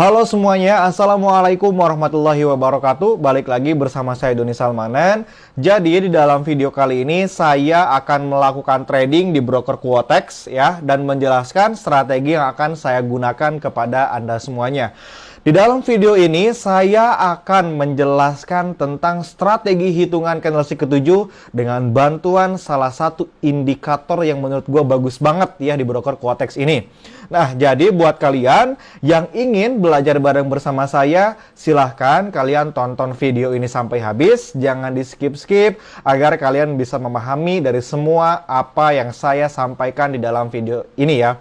Halo semuanya, Assalamualaikum warahmatullahi wabarakatuh. Balik lagi bersama saya Doni Salmanan. Jadi di dalam video kali ini saya akan melakukan trading di broker Quotex ya, dan menjelaskan strategi yang akan saya gunakan kepada Anda semuanya. Di dalam video ini saya akan menjelaskan tentang strategi hitungan candlestick ketujuh dengan bantuan salah satu indikator yang menurut gue bagus banget ya di broker Quotex ini. Nah, jadi buat kalian yang ingin belajar bareng bersama saya, silahkan kalian tonton video ini sampai habis. Jangan di skip-skip agar kalian bisa memahami dari semua apa yang saya sampaikan di dalam video ini ya.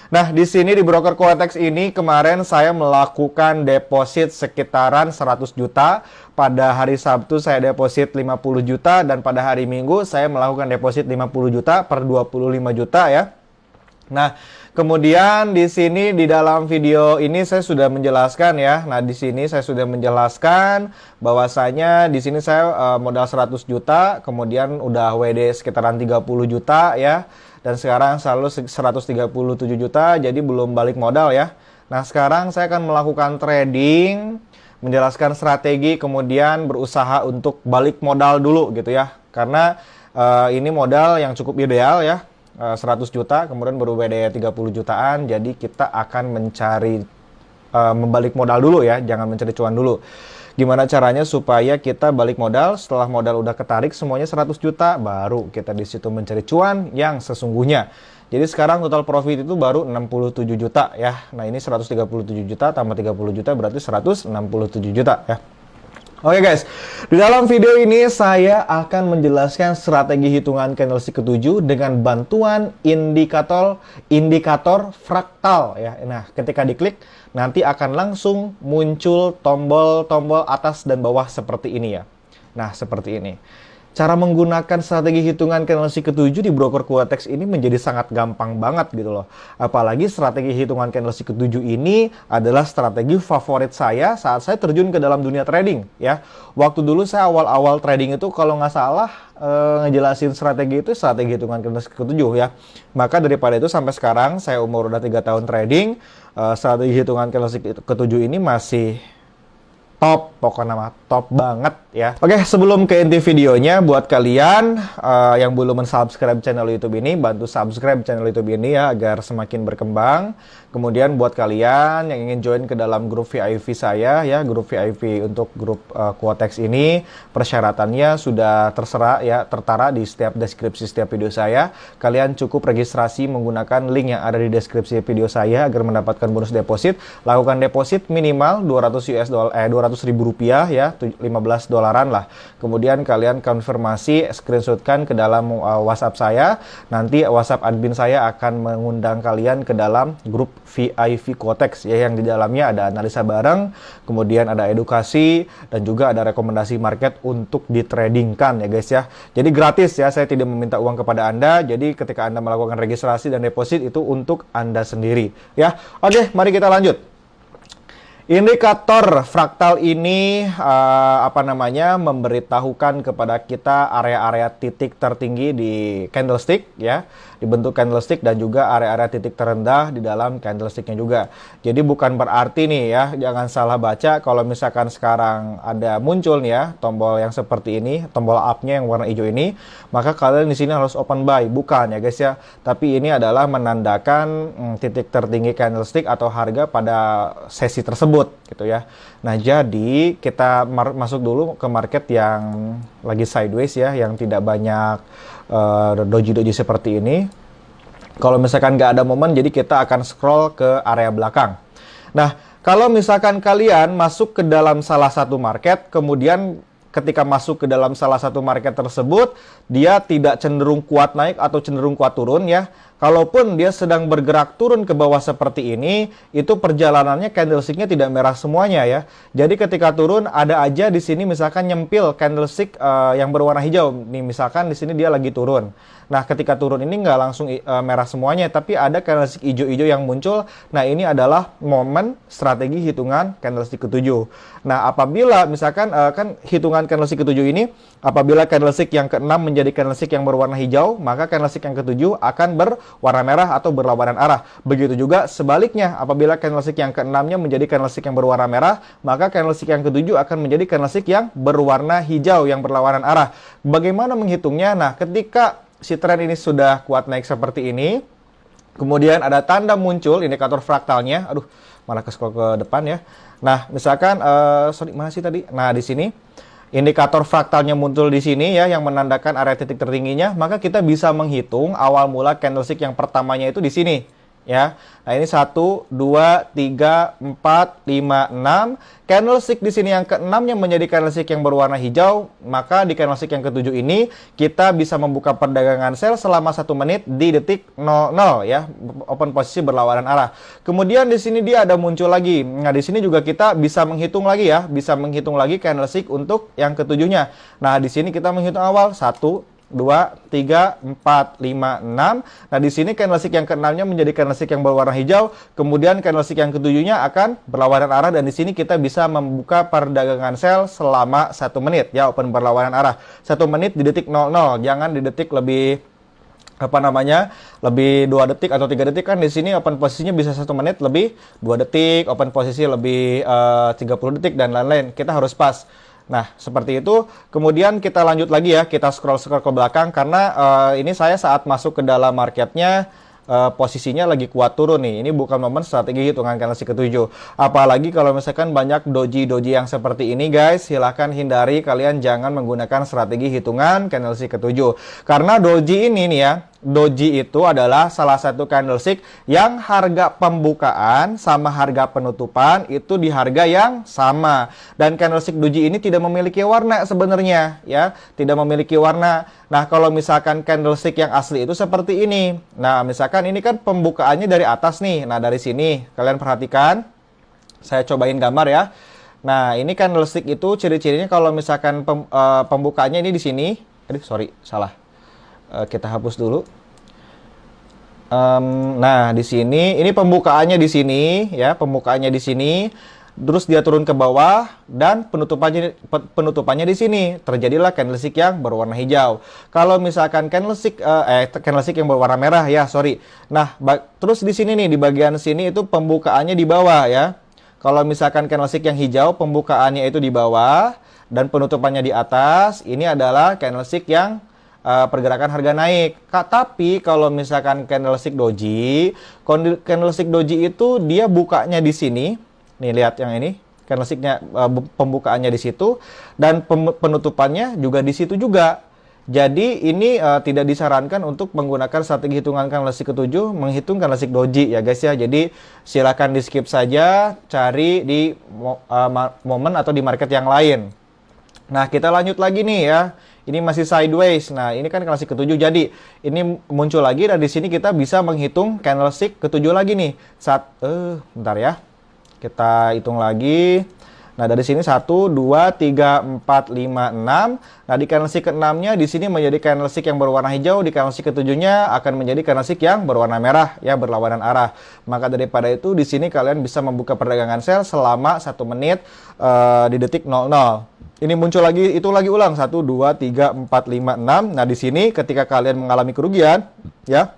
Nah, di sini di broker Quotex ini kemarin saya melakukan deposit sekitaran 100 juta. Pada hari Sabtu saya deposit 50 juta dan pada hari Minggu saya melakukan deposit 50 juta per 25 juta ya. Nah, kemudian di sini di dalam video ini saya sudah menjelaskan ya. Nah, di sini saya sudah menjelaskan bahwasanya di sini saya modal 100 juta, kemudian udah WD sekitaran 30 juta ya. Dan sekarang selalu 137 juta, jadi belum balik modal ya. Nah, sekarang saya akan melakukan trading, menjelaskan strategi, kemudian berusaha untuk balik modal dulu gitu ya. Karena ini modal yang cukup ideal ya. 100 juta, kemudian baru WD 30 jutaan, jadi kita akan mencari membalik modal dulu ya, jangan mencari cuan dulu. Gimana caranya supaya kita balik modal setelah modal udah ketarik semuanya 100 juta, baru kita di situ mencari cuan yang sesungguhnya. Jadi sekarang total profit itu baru 67 juta ya. Nah, ini 137 juta tambah 30 juta berarti 167 juta ya. Oke guys, di dalam video ini saya akan menjelaskan strategi hitungan candlestick ketujuh dengan bantuan indikator fraktal ya. Nah, ketika diklik nanti akan langsung muncul tombol-tombol atas dan bawah seperti ini ya. Nah, seperti ini. Cara menggunakan strategi hitungan candlestick ketujuh di broker Quotex ini menjadi sangat gampang banget gitu loh. Apalagi strategi hitungan candlestick ketujuh ini adalah strategi favorit saya saat saya terjun ke dalam dunia trading ya. Waktu dulu saya awal-awal trading itu kalau nggak salah ngejelasin strategi itu strategi hitungan candlestick ketujuh ya. Maka daripada itu sampai sekarang saya umur udah 3 tahun trading, strategi hitungan candlestick ketujuh ini masih top, pokoknya mah top banget ya. Oke, sebelum ke inti videonya, buat kalian yang belum mensubscribe channel YouTube ini, bantu subscribe channel YouTube ini ya agar semakin berkembang. Kemudian buat kalian yang ingin join ke dalam grup VIP saya ya, grup VIP untuk grup Quotex ini, persyaratannya sudah tertera di setiap deskripsi setiap video saya. Kalian cukup registrasi menggunakan link yang ada di deskripsi video saya agar mendapatkan bonus deposit. Lakukan deposit minimal 200 ribu rupiah ya, 15 dolaran lah. Kemudian kalian konfirmasi, screenshotkan ke dalam WhatsApp saya. Nanti WhatsApp admin saya akan mengundang kalian ke dalam grup VIP Quotex ya, yang di dalamnya ada analisa bareng, kemudian ada edukasi dan juga ada rekomendasi market untuk ditradingkan ya guys ya. Jadi gratis ya, saya tidak meminta uang kepada Anda. Jadi ketika Anda melakukan registrasi dan deposit itu untuk Anda sendiri ya. Oke, mari kita lanjut. Indikator fraktal ini memberitahukan kepada kita area-area titik tertinggi di candlestick ya, dibentuk candlestick, dan juga area-area titik terendah di dalam candlesticknya juga. Jadi bukan berarti nih ya, jangan salah baca kalau misalkan sekarang ada muncul nih ya tombol yang seperti ini, tombol up-nya yang warna hijau ini, maka kalian di sini harus open buy, bukan ya guys ya. Tapi ini adalah menandakan titik tertinggi candlestick atau harga pada sesi tersebut gitu ya. Nah, jadi kita masuk dulu ke market yang lagi sideways ya, yang tidak banyak doji-doji seperti ini. Kalau misalkan nggak ada momen, jadi kita akan scroll ke area belakang. Nah, kalau misalkan kalian masuk ke dalam salah satu market, kemudian ketika masuk ke dalam salah satu market tersebut, dia tidak cenderung kuat naik atau cenderung kuat turun ya. Kalaupun dia sedang bergerak turun ke bawah seperti ini, itu perjalanannya candlesticknya tidak merah semuanya ya. Jadi ketika turun ada aja di sini misalkan nyempil candlestick yang berwarna hijau. Nih misalkan di sini dia lagi turun. Nah, ketika turun ini nggak langsung merah semuanya, tapi ada candlestick hijau-hijau yang muncul. Nah, ini adalah momen strategi hitungan candlestick ketujuh. Nah, apabila misalkan kan hitungan candlestick ketujuh ini, apabila candlestick yang ke-6 menjadi candlestick yang berwarna hijau, maka candlestick yang ke-7 akan berwarna merah atau berlawanan arah. Begitu juga sebaliknya, apabila candlestick yang keenamnya menjadi candlestick yang berwarna merah, maka candlestick yang ketujuh akan menjadi candlestick yang berwarna hijau yang berlawanan arah. Bagaimana menghitungnya? Nah, ketika si tren ini sudah kuat naik seperti ini, kemudian ada tanda muncul indikator fraktalnya. Aduh, malah ke-scroll ke depan ya. Nah, misalkan sorry, mana sih tadi? Nah, di sini indikator fraktalnya muncul di sini ya, yang menandakan area titik tertingginya, maka kita bisa menghitung awal mula candlestick yang pertamanya itu di sini ya. Nah, ini 1, 2, 3, 4, 5, 6. Candlestick di sini yang keenamnya menjadi candlestick yang berwarna hijau, maka di candlestick yang ketujuh ini kita bisa membuka perdagangan sell selama 1 menit di detik 00 ya, open posisi berlawanan arah. Kemudian di sini dia ada muncul lagi. Nah, di sini juga kita bisa menghitung lagi ya, bisa menghitung lagi candlestick untuk yang ketujuhnya. Nah, di sini kita menghitung awal 1, 2, 3, 4, 5, 6. Nah, di sini candlestick yang keenamnya menjadi candlestick yang berwarna hijau, kemudian candlestick yang ketujuhnya akan berlawanan arah, dan di sini kita bisa membuka perdagangan sell selama 1 menit ya, open berlawanan arah. 1 menit di detik 00, jangan di detik lebih lebih 2 detik atau 3 detik. Kan di sini open posisinya bisa 1 menit lebih 2 detik, open posisi lebih 30 detik dan lain-lain. Kita harus pas. Nah, seperti itu. Kemudian kita lanjut lagi ya, kita scroll ke belakang karena ini saya saat masuk ke dalam marketnya posisinya lagi kuat turun nih. Ini bukan momen strategi hitungan candlestick ketujuh. Apalagi kalau misalkan banyak doji-doji yang seperti ini guys, silahkan hindari, kalian jangan menggunakan strategi hitungan candlestick ketujuh. Karena doji ini nih ya, doji itu adalah salah satu candlestick yang harga pembukaan sama harga penutupan itu di harga yang sama. Dan candlestick doji ini tidak memiliki warna sebenarnya ya, tidak memiliki warna. Nah, kalau misalkan candlestick yang asli itu seperti ini. Nah, misalkan ini kan pembukaannya dari atas nih. Nah, dari sini kalian perhatikan. Saya cobain gambar ya. Nah, ini candlestick itu ciri-cirinya kalau misalkan pembukaannya ini di sini. Aduh, sorry, salah. Kita hapus dulu. Nah, di sini ini pembukaannya di sini ya, pembukaannya di sini. Terus dia turun ke bawah dan penutupannya di sini. Terjadilah candlestick yang berwarna hijau. Kalau misalkan candlestick yang berwarna merah ya, sorry. Nah, terus di sini nih di bagian sini itu pembukaannya di bawah ya. Kalau misalkan candlestick yang hijau pembukaannya itu di bawah dan penutupannya di atas, ini adalah candlestick yang pergerakan harga naik. Tapi kalau misalkan candlestick doji itu dia bukanya di sini. Nih, lihat yang ini, candlesticknya pembukaannya di situ dan penutupannya juga di situ juga. Jadi ini tidak disarankan untuk menggunakan strategi hitungan candlestick ketujuh menghitung candlestick doji ya guys ya. Jadi silakan di skip saja, cari di momen atau di market yang lain. Nah, kita lanjut lagi nih ya. Ini masih sideways. Nah, ini kan candlestick ketujuh. Jadi ini muncul lagi dan di sini kita bisa menghitung candlestick ketujuh lagi nih. Bentar ya. Kita hitung lagi. Nah, dari sini 1, 2, 3, 4, 5, 6. Nah, di candlestick ke-6-nya di sini menjadi candlestick yang berwarna hijau, di candlestick ke-7-nya akan menjadi candlestick yang berwarna merah ya, berlawanan arah. Maka daripada itu di sini kalian bisa membuka perdagangan sell selama 1 menit di detik 00. Ini muncul lagi, itu lagi ulang 1, 2, 3, 4, 5, 6. Nah, di sini ketika kalian mengalami kerugian ya,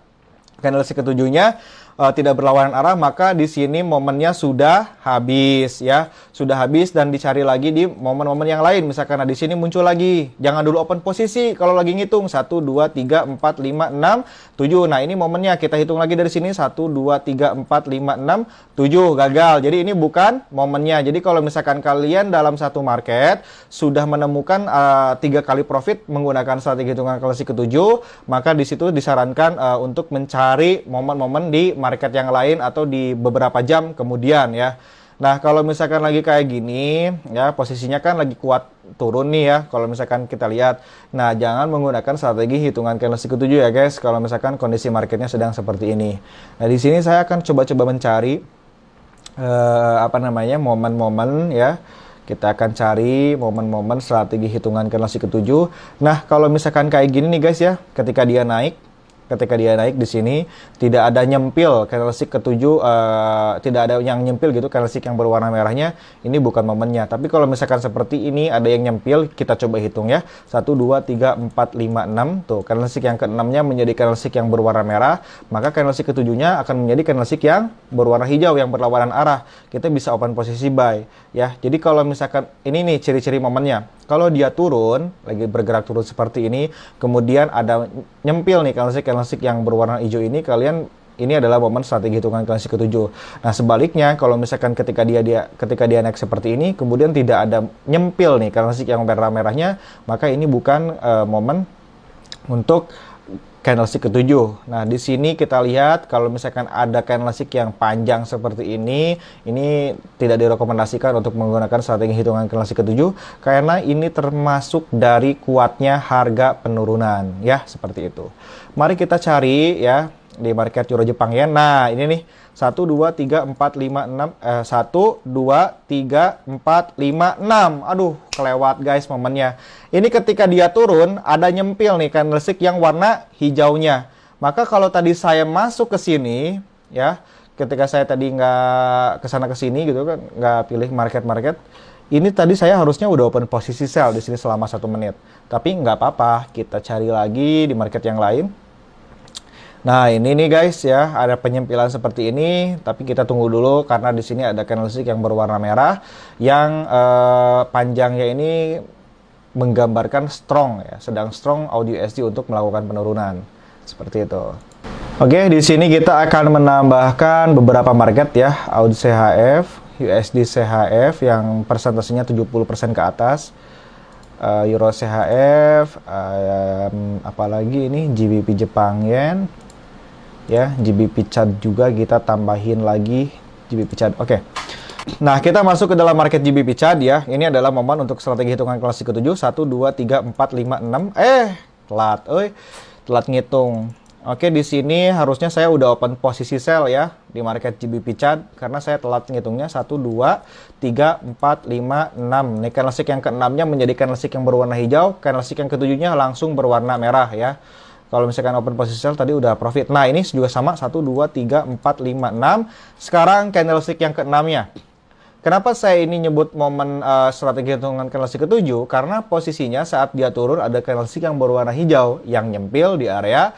candlestick ke-7-nya tidak berlawanan arah, maka di sini momennya sudah habis ya, sudah habis dan dicari lagi di momen-momen yang lain. Misalkan di sini muncul lagi, jangan dulu open posisi kalau lagi ngitung 1, 2, 3, 4, 5, 6, 7. Nah, ini momennya kita hitung lagi dari sini 1, 2, 3, 4, 5, 6, 7, gagal. Jadi ini bukan momennya. Jadi kalau misalkan kalian dalam satu market sudah menemukan 3 kali profit menggunakan strategi hitungan candlestick ketujuh, maka di situ disarankan untuk mencari momen-momen di market yang lain atau di beberapa jam kemudian ya. Nah, kalau misalkan lagi kayak gini ya, posisinya kan lagi kuat turun nih ya, kalau misalkan kita lihat. Nah, jangan menggunakan strategi hitungan candlestick ketujuh ya guys, kalau misalkan kondisi marketnya sedang seperti ini. Nah, di sini saya akan coba-coba mencari momen-momen ya. Kita akan cari momen-momen strategi hitungan candlestick ketujuh. Nah, kalau misalkan kayak gini nih guys ya, ketika dia naik ketika dia naik di sini tidak ada nyempil candlestick ketujuh, tidak ada yang nyempil gitu candlestick yang berwarna merahnya, ini bukan momennya. Tapi kalau misalkan seperti ini ada yang nyempil, kita coba hitung ya, 1 2 3 4 5 6 tuh candlestick yang keenamnya menjadi candlestick yang berwarna merah, maka candlestick ketujuhnya akan menjadi candlestick yang berwarna hijau yang berlawanan arah. Kita bisa open posisi buy ya. Jadi kalau misalkan ini nih ciri-ciri momennya, kalau dia turun, lagi bergerak turun seperti ini, kemudian ada nyempil nih candlestick yang berwarna hijau ini, kalian ini adalah momen strategi hitungan candlestick ketujuh. Nah sebaliknya, kalau misalkan ketika dia naik seperti ini, kemudian tidak ada nyempil nih candlestick yang merah-merahnya, maka ini bukan momen untuk candlestick ketujuh. Nah, di sini kita lihat kalau misalkan ada candlestick yang panjang seperti ini tidak direkomendasikan untuk menggunakan strategi hitungan candlestick ketujuh karena ini termasuk dari kuatnya harga penurunan ya, seperti itu. Mari kita cari ya di market Euro Jepang Yen. Nah, ini nih 1 2 3 4 5 6 1 2 3 4 5 6. Aduh, kelewat guys momennya. Ini ketika dia turun ada nyempil nih candlestick yang warna hijaunya. Maka kalau tadi saya masuk ke sini ya, ketika saya tadi nggak kesana kesini gitu kan, nggak pilih market, ini tadi saya harusnya udah open posisi sell di sini selama 1 menit. Tapi nggak apa-apa, kita cari lagi di market yang lain. Nah ini nih guys ya, ada penyempilan seperti ini, tapi kita tunggu dulu karena di sini ada candlestick yang berwarna merah yang panjangnya ini menggambarkan strong ya, sedang strong AUD/USD untuk melakukan penurunan seperti itu. Oke, di sini kita akan menambahkan beberapa market ya, AUD CHF, USD CHF yang persentasenya 70% ke atas, Euro CHF, apalagi ini GBP Jepang Yen. Ya, GBP CAD juga kita tambahin lagi GBP CAD. Oke. Nah, kita masuk ke dalam market GBP CAD ya. Ini adalah momen untuk strategi hitungan candlestick ketujuh. 1 2 3 4 5 6. Telat, telat ngitung. Oke, di sini harusnya saya udah open posisi sell ya di market GBP CAD karena saya telat ngitungnya 1 2 3 4 5 6. Nih candlestick yang keenamnya menjadi candlestick yang berwarna hijau, candlestick yang ketujuhnya langsung berwarna merah ya. Kalau misalkan open posisi sell tadi udah profit. Nah, ini juga sama 1 2 3 4 5 6. Sekarang candlestick yang keenamnya. Kenapa saya ini nyebut momen strategi hitungan candlestick ketujuh? Karena posisinya saat dia turun ada candlestick yang berwarna hijau yang nyempil di area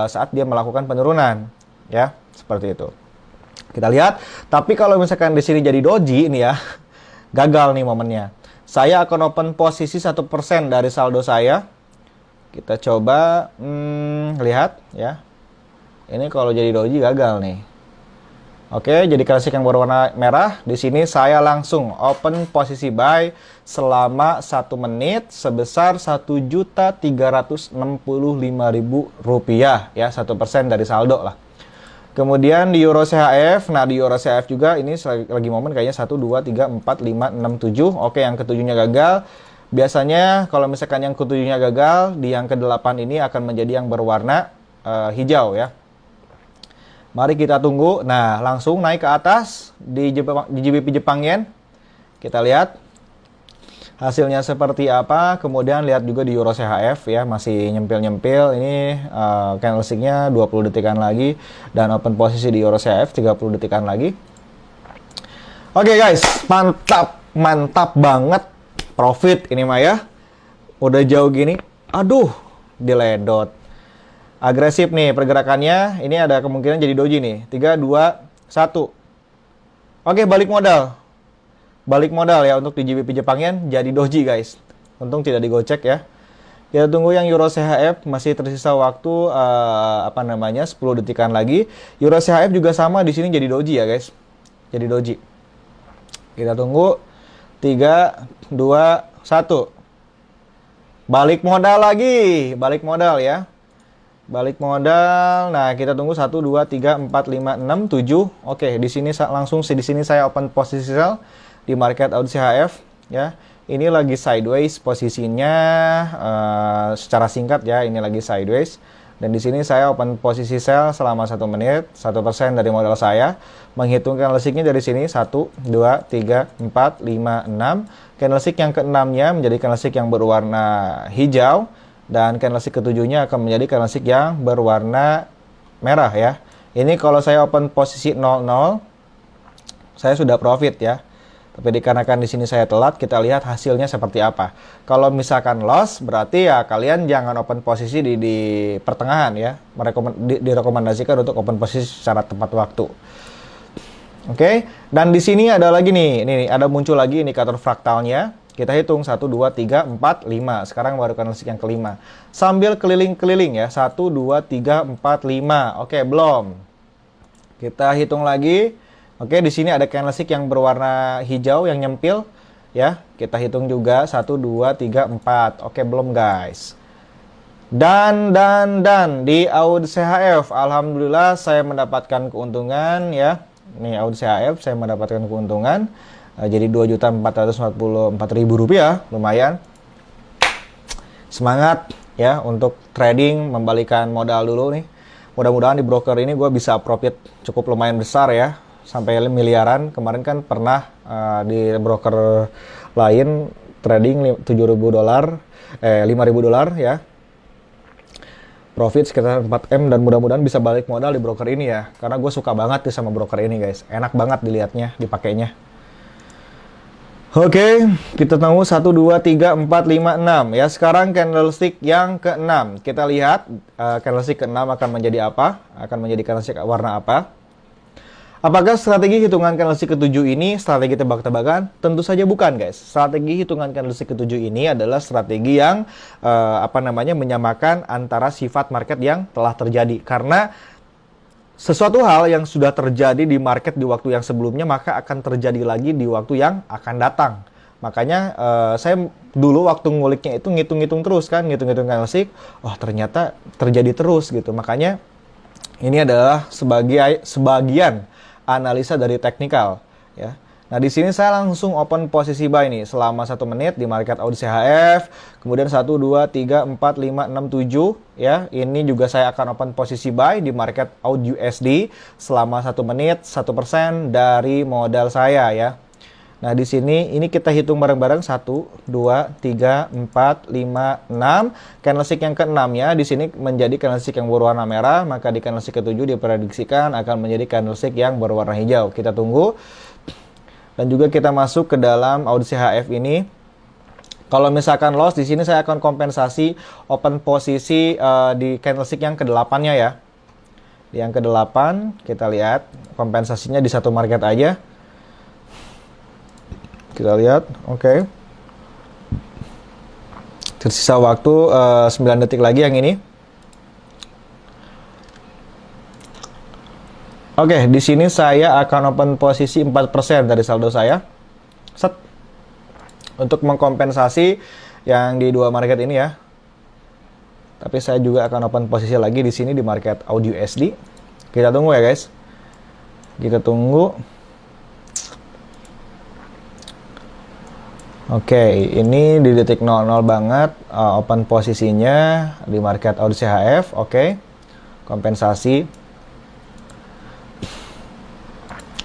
saat dia melakukan penurunan. Ya, seperti itu. Kita lihat. Tapi kalau misalkan di sini jadi doji ini ya, gagal nih momennya. Saya akan open posisi 1% dari saldo saya. Kita coba lihat ya. Ini kalau jadi doji gagal nih. Oke, jadi candlestick yang berwarna merah. Di sini saya langsung open posisi buy selama 1 menit sebesar Rp1.365.000 ya, 1% dari saldo lah. Kemudian di Euro CHF, nah di Euro CHF juga ini lagi momen kayaknya 1 2 3 4 5 6 7. Oke, yang ketujuhnya gagal. Biasanya kalau misalkan yang ketujuhnya gagal, di yang ke-8 ini akan menjadi yang berwarna hijau ya. Mari kita tunggu. Nah, langsung naik ke atas di GBP Jepang Yen. Kita lihat hasilnya seperti apa. Kemudian lihat juga di Euro CHF ya, masih nyempil-nyempil. Ini candlesticknya 20 detikan lagi. Dan open posisi di Euro CHF 30 detikan lagi. Oke guys, mantap banget. Profit ini mah ya. Udah jauh gini. Aduh, diledot. Agresif nih pergerakannya. Ini ada kemungkinan jadi doji nih. 3, 2, 1. Oke, balik modal. Balik modal ya untuk di GBP Jepang Yen jadi doji guys. Untung tidak digocek ya. Kita tunggu yang Euro CHF, masih tersisa waktu 10 detikan lagi. Euro CHF juga sama di sini jadi doji ya guys. Jadi doji. Kita tunggu. 3, 2, 1. Balik modal lagi. Balik modal ya. Balik modal. Nah, kita tunggu 1 2 3 4 5 6 7. Oke, di sini langsung di sini saya open posisi sell di market AUD CHF ya. Ini lagi sideways posisinya secara singkat ya, ini lagi sideways. Dan di sini saya open posisi sell selama 1 menit, 1% dari modal saya. Menghitung candlesticknya dari sini 1, 2, 3, 4, 5, 6. Candlestick yang keenamnya menjadi candlestick yang berwarna hijau. Dan candlestick ketujuhnya akan menjadi candlestick yang berwarna merah ya. Ini kalau saya open posisi 00, saya sudah profit ya. Tapi dikarenakan di sini saya telat, kita lihat hasilnya seperti apa. Kalau misalkan loss, berarti ya kalian jangan open posisi di pertengahan ya. Direkomendasikan untuk open posisi secara tepat waktu. Oke, dan di sini ada lagi nih, ini ada muncul lagi indikator fraktalnya. Kita hitung 1, 2, 3, 4, 5. Sekarang baru candlestick yang kelima. Sambil keliling-keliling ya, 1, 2, 3, 4, 5. Oke, belum. Kita hitung lagi. Oke, di sini ada candlestick yang berwarna hijau yang nyempil ya. Kita hitung juga 1 2 3 4. Oke, belum guys. Dan di AUD CHF alhamdulillah saya mendapatkan keuntungan ya. Nih AUD CHF saya mendapatkan keuntungan jadi Rp2.444.000, lumayan. Semangat ya untuk trading, membalikan modal dulu nih. Mudah-mudahan di broker ini gue bisa profit cukup lumayan besar ya. Sampai miliaran. Kemarin kan pernah di broker lain trading $7.000, $5.000 ya. Profit sekitar 4M dan mudah-mudahan bisa balik modal di broker ini ya. Karena gue suka banget nih sama broker ini guys. Enak banget dilihatnya, dipakainya. Oke, kita tunggu 1, 2, 3, 4, 5, 6 ya. Sekarang candlestick yang ke-6. Kita lihat candlestick ke-6 akan menjadi apa? Akan menjadi candlestick warna apa? Apakah strategi hitungan candlestick ke-7 ini strategi tebak-tebakan? Tentu saja bukan guys. Strategi hitungan candlestick ke-7 ini adalah strategi yang menyamakan antara sifat market yang telah terjadi. Karena sesuatu hal yang sudah terjadi di market di waktu yang sebelumnya maka akan terjadi lagi di waktu yang akan datang. Makanya saya dulu waktu nguliknya itu ngitung-ngitung terus kan, ngitung-ngitung candlestick, oh ternyata terjadi terus gitu. Makanya ini adalah sebagian analisa dari teknikal ya. Nah, di sini saya langsung open posisi buy nih selama 1 menit di market AUD CHF, kemudian 1 2 3 4 5 6 7 ya. Ini juga saya akan open posisi buy di market AUD USD selama 1 menit 1% dari modal saya ya. Nah, di sini ini kita hitung bareng-bareng 1 2 3 4 5 6. Candlestick yang ke-6 ya. Di sini menjadi candlestick yang berwarna merah, maka di candlestick ke-7 diprediksikan akan menjadi candlestick yang berwarna hijau. Kita tunggu. Dan juga kita masuk ke dalam AUD CHF ini. Kalau misalkan loss di sini saya akan kompensasi open posisi di candlestick yang ke-8-nya ya. Yang ke-8 kita lihat kompensasinya di satu market aja. Kita lihat, oke. Tersisa waktu 9 detik lagi yang ini. Oke, di sini saya akan open posisi 4% dari saldo saya. Set. Untuk mengkompensasi yang di dua market ini ya. Tapi saya juga akan open posisi lagi di sini di market AUD USD. Kita tunggu ya guys. Kita tunggu. Oke, ini di detik 00 banget open posisinya di market AUD CHF. Oke, kompensasi.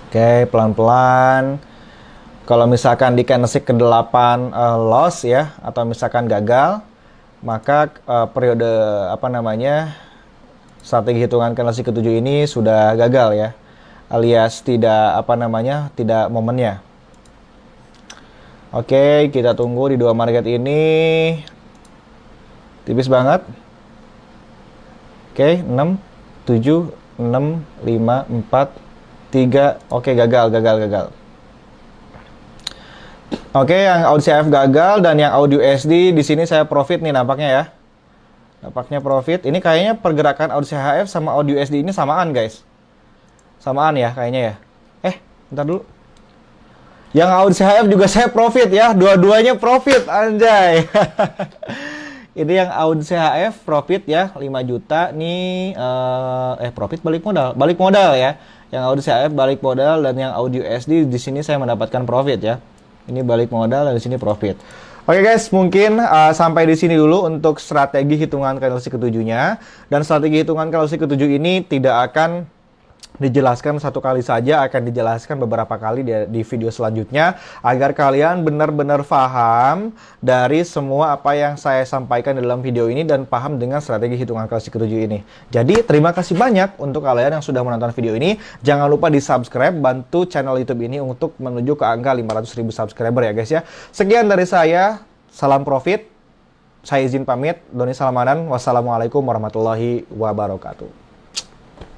Oke, pelan-pelan. Kalau misalkan di candlestick ke-8 loss ya, atau misalkan gagal, maka periode strategi hitungan candlestick ke-7 ini sudah gagal ya, alias tidak tidak momennya. Oke, kita tunggu di dua market ini. Tipis banget. Oke, 6 7 6 5 4 3. Oke, gagal. Oke, yang AUD CHF gagal dan yang AUD USD di sini saya profit nih nampaknya ya. Nampaknya profit. Ini kayaknya pergerakan AUD CHF sama AUD USD ini samaan, guys. Samaan ya kayaknya ya. Bentar dulu. Yang AUD CHF juga saya profit ya. Dua-duanya profit, anjay. Ini yang AUD CHF profit ya, 5 juta nih. Profit balik modal ya. Yang AUD CHF balik modal dan yang AUD USD di sini saya mendapatkan profit ya. Ini balik modal dan di sini profit. Oke guys, mungkin sampai di sini dulu untuk strategi hitungan candlestick ke-7-nya. Dan strategi hitungan candlestick ke-7 ini tidak akan dijelaskan satu kali saja, akan dijelaskan beberapa kali di video selanjutnya agar kalian benar-benar paham dari semua apa yang saya sampaikan dalam video ini dan paham dengan strategi hitungan klasik ke-7 ini. Jadi terima kasih banyak untuk kalian yang sudah menonton video ini. Jangan lupa di subscribe, bantu channel YouTube ini untuk menuju ke angka 500.000 subscriber ya guys ya. Sekian dari saya, salam profit. Saya izin pamit, Doni Salmanan. Wassalamualaikum warahmatullahi wabarakatuh.